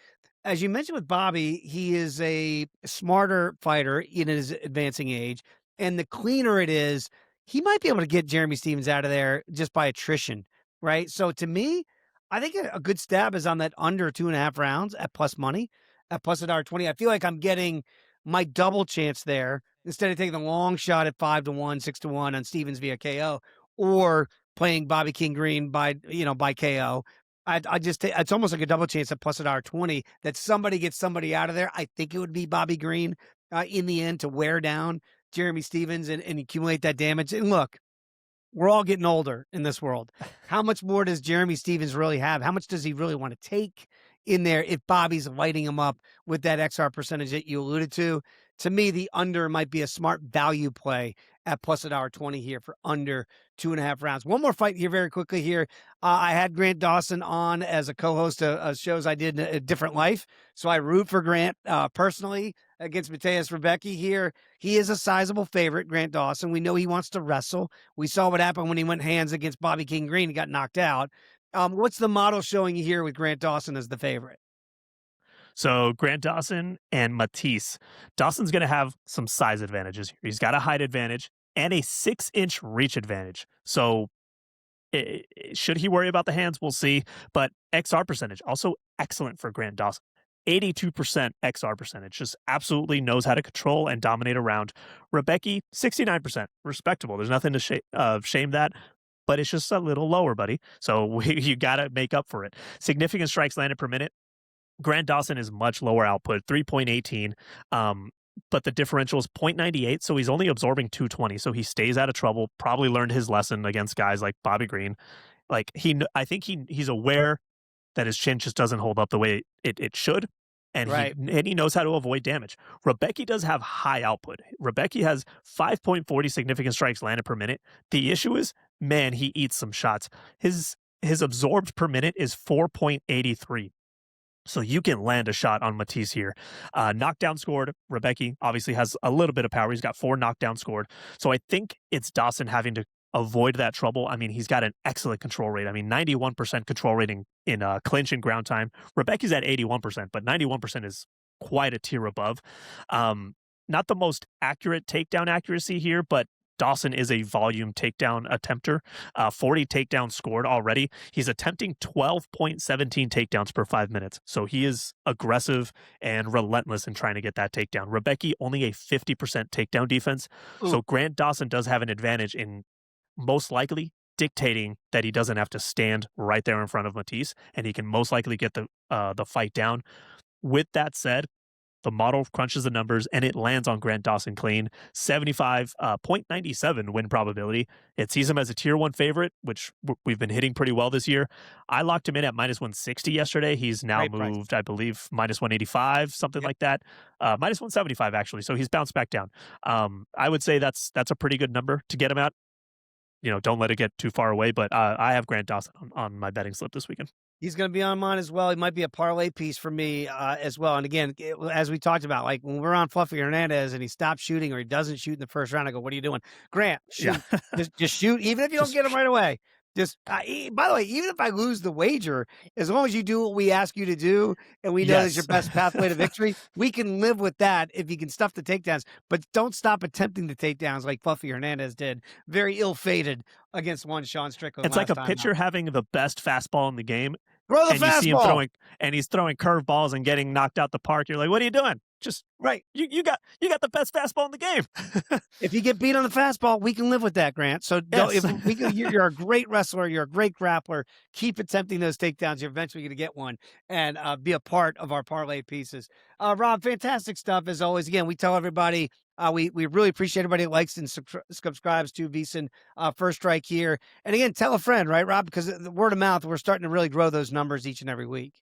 as you mentioned with Bobby, he is a smarter fighter in his advancing age. And the cleaner it is, he might be able to get Jeremy Stevens out of there just by attrition, right? So to me, I think a good stab is on that under 2.5 rounds at plus money, at plus $1.20. I feel like I'm getting my double chance there instead of taking the long shot at 5-1, 6-1 on Stevens via KO, or playing Bobby King Green by KO. I just it's almost like a double chance at plus $1.20 that somebody gets somebody out of there. I think it would be Bobby Green in the end to wear down Jeremy Stevens and accumulate that damage. And look, we're all getting older in this world. How much more does Jeremy Stevens really have? How much does he really want to take in there if Bobby's lighting him up with that XR percentage that you alluded to? To me, the under might be a smart value play at plus $1.20 here for under 2.5 rounds. One more fight here very quickly here. I had Grant Dawson on as a co-host of shows I did in A Different Life. So I root for Grant personally against Mateus Rebecki here. He is a sizable favorite, Grant Dawson. We know he wants to wrestle. We saw what happened when he went hands against Bobby King Green and got knocked out. What's the model showing you here with Grant Dawson as the favorite? So Grant Dawson and Matisse. Dawson's going to have some size advantages here. He's got a height advantage and a 6-inch reach advantage. So should he worry about the hands? We'll see. But XR percentage, also excellent for Grant Dawson. 82% XR percentage, just absolutely knows how to control and dominate a round. Rebecki, 69%, respectable. There's nothing to shame that, but it's just a little lower, buddy. So you got to make up for it. Significant strikes landed per minute. Grant Dawson is much lower output, 3.18, but the differential is 0.98, so he's only absorbing 220, so he stays out of trouble, probably learned his lesson against guys like Bobby Green. Like, I think he's aware that his chin just doesn't hold up the way it should, and Right. he knows how to avoid damage. Rebecki does have high output. Rebecki has 5.40 significant strikes landed per minute. The issue is, man, he eats some shots. His absorbed per minute is 4.83. So you can land a shot on Matisse here. Knockdown scored. Rebecki obviously has a little bit of power. He's got 4 knockdown scored. So I think it's Dawson having to avoid that trouble. I mean, he's got an excellent control rate. I mean, 91% control rating in clinch and ground time. Rebecki's at 81%, but 91% is quite a tier above. Not the most accurate takedown accuracy here, but Dawson is a volume takedown attempter. 40 takedowns scored already. He's attempting 12.17 takedowns per 5 minutes. So he is aggressive and relentless in trying to get that takedown. Rebecki only a 50% takedown defense. Ooh. So Grant Dawson does have an advantage in most likely dictating that he doesn't have to stand right there in front of Matisse, and he can most likely get the fight down. With that said, the model crunches the numbers, and it lands on Grant Dawson clean. 75.97 win probability. It sees him as a tier 1 favorite, which we've been hitting pretty well this year. I locked him in at minus 160 yesterday. He's now Great moved, price. I believe, minus 185, something like that. Minus 175, actually. So he's bounced back down. I would say that's a pretty good number to get him at. Don't let it get too far away, but I have Grant Dawson on my betting slip this weekend. He's going to be on mine as well. He might be a parlay piece for me as well. And again, as we talked about, like when we're on Fluffy Hernandez and he stops shooting or he doesn't shoot in the first round, I go, what are you doing? Grant, shoot. Yeah. just shoot, even if you don't get him right away. Just, by the way, even if I lose the wager, as long as you do what we ask you to do and we know that's your best pathway to victory, we can live with that if you can stuff the takedowns. But don't stop attempting the takedowns like Fluffy Hernandez did. Very ill-fated against one Sean Strickland. It's like a pitcher having the best fastball in the game. Throw the and fastball. You see him he's throwing curveballs and getting knocked out the park. You're like, what are you doing? Just right. You got the best fastball in the game. If you get beat on the fastball, we can live with that, Grant. So yes. You're a great wrestler. You're a great grappler. Keep attempting those takedowns. You're eventually going to get one and be a part of our parlay pieces. Rob, fantastic stuff as always. Again, we tell everybody we really appreciate everybody that likes and subscribes to VSiN First Strike here. And again, tell a friend, right, Rob? Because the word of mouth, we're starting to really grow those numbers each and every week.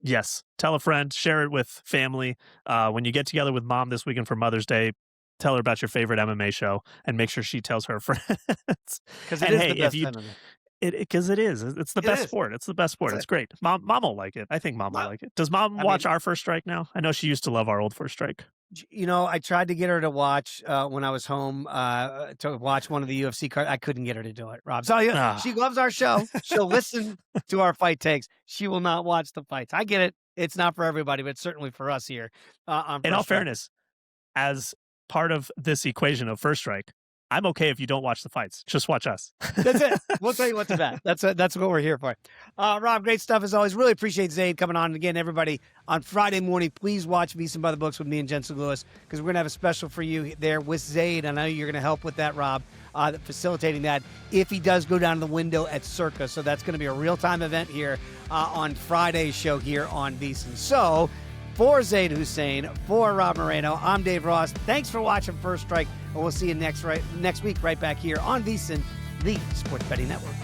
Yes. Tell a friend, share it with family. When you get together with mom this weekend for Mother's Day, tell her about your favorite MMA show and make sure she tells her friends. Because it And is hey, the best if you MMA. because it is. It's the It best is. sport. It's the best sport. That's It's great. Mom will like it. I think mom will Mom- like it. Does mom I watch mean- our First Strike now? I know she used to love our old First Strike. You know, I tried to get her to watch when I was home to watch one of the UFC cards. I couldn't get her to do it, Rob. So Ah. she loves our show. She'll listen to our fight takes. She will not watch the fights. I get it. It's not for everybody, but certainly for us here. On In all First Strike. fairness, as part of this equation of First Strike, I'm okay if you don't watch the fights. Just watch us. That's it. We'll tell you what to bet. That's what we're here for. Rob, great stuff as always. Really appreciate Zayd coming on. And again, everybody, on Friday morning, please watch VSiN by the Books with me and Jensen Lewis, because we're going to have a special for you there with Zayd. I know you're going to help with that, Rob, facilitating that if he does go down to the window at Circa. So that's going to be a real-time event here on Friday's show here on VSiN. So for Zayd Hussein, for Rob Moreno, I'm Dave Ross. Thanks for watching First Strike, and we'll see you next week right back here on VSiN, the Sports Betting Network.